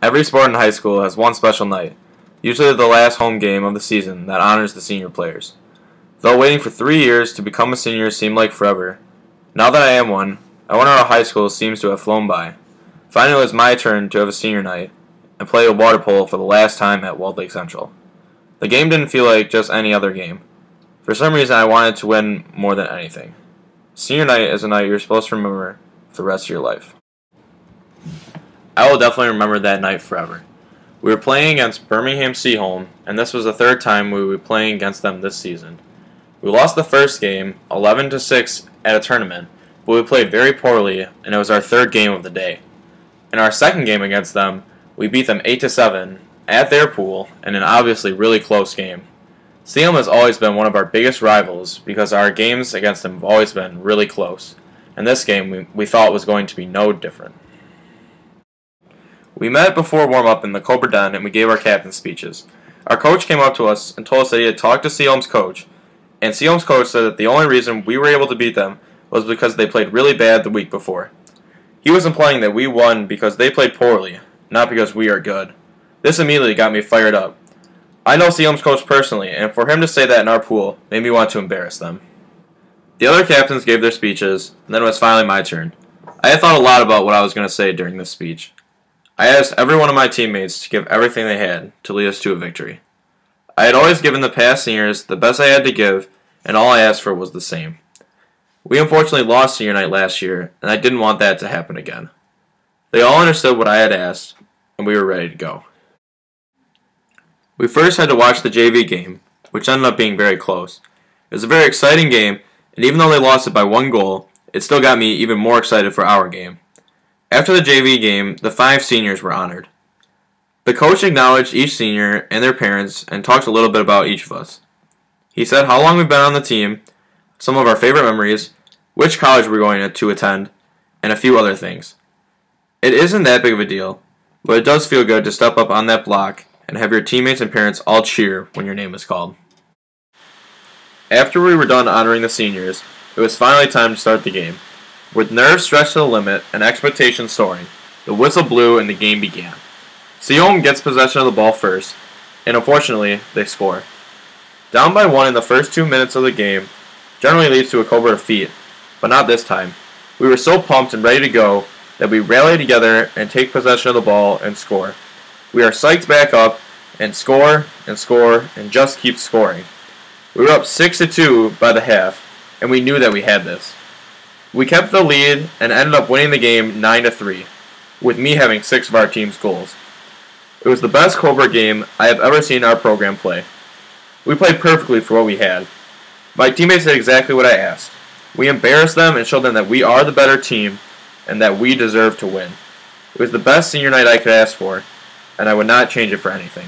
Every sport in high school has one special night, usually the last home game of the season that honors the senior players. Though waiting for 3 years to become a senior seemed like forever, now that I am one, I wonder how high school seems to have flown by. Finally, it was my turn to have a senior night and play a water polo for the last time at Walled Lake Central. The game didn't feel like just any other game. For some reason, I wanted to win more than anything. Senior night is a night you're supposed to remember for the rest of your life. I will definitely remember that night forever. We were playing against Birmingham Seaholm, and this was the third time we would be playing against them this season. We lost the first game, 11-6, at a tournament, but we played very poorly, and it was our third game of the day. In our second game against them, we beat them 8-7 at their pool in an obviously really close game. Seaholm has always been one of our biggest rivals because our games against them have always been really close, and this game we thought was going to be no different. We met before warm-up in the Cobra Den and we gave our captain speeches. Our coach came up to us and told us that he had talked to Seaholm's coach, and Seaholm's coach said that the only reason we were able to beat them was because they played really bad the week before. He was implying that we won because they played poorly, not because we are good. This immediately got me fired up. I know Seaholm's coach personally, and for him to say that in our pool made me want to embarrass them. The other captains gave their speeches, and then it was finally my turn. I had thought a lot about what I was going to say during this speech. I asked every one of my teammates to give everything they had to lead us to a victory. I had always given the past seniors the best I had to give, and all I asked for was the same. We unfortunately lost senior night last year, and I didn't want that to happen again. They all understood what I had asked, and we were ready to go. We first had to watch the JV game, which ended up being very close. It was a very exciting game, and even though they lost it by 1 goal, it still got me even more excited for our game. After the JV game, the 5 seniors were honored. The coach acknowledged each senior and their parents and talked a little bit about each of us. He said how long we've been on the team, some of our favorite memories, which college we're going to attend, and a few other things. It isn't that big of a deal, but it does feel good to step up on that block and have your teammates and parents all cheer when your name is called. After we were done honoring the seniors, it was finally time to start the game. With nerves stretched to the limit and expectations soaring, the whistle blew and the game began. Seaholm gets possession of the ball first, and unfortunately, they score. Down by 1 in the first 2 minutes of the game generally leads to a Cobra defeat, but not this time. We were so pumped and ready to go that we rally together and take possession of the ball and score. We are psyched back up and score and just keep scoring. We were up 6-2 by the half, and we knew that we had this. We kept the lead and ended up winning the game 9-3, with me having 6 of our team's goals. It was the best Cobra game I have ever seen our program play. We played perfectly for what we had. My teammates did exactly what I asked. We embarrassed them and showed them that we are the better team and that we deserve to win. It was the best senior night I could ask for, and I would not change it for anything.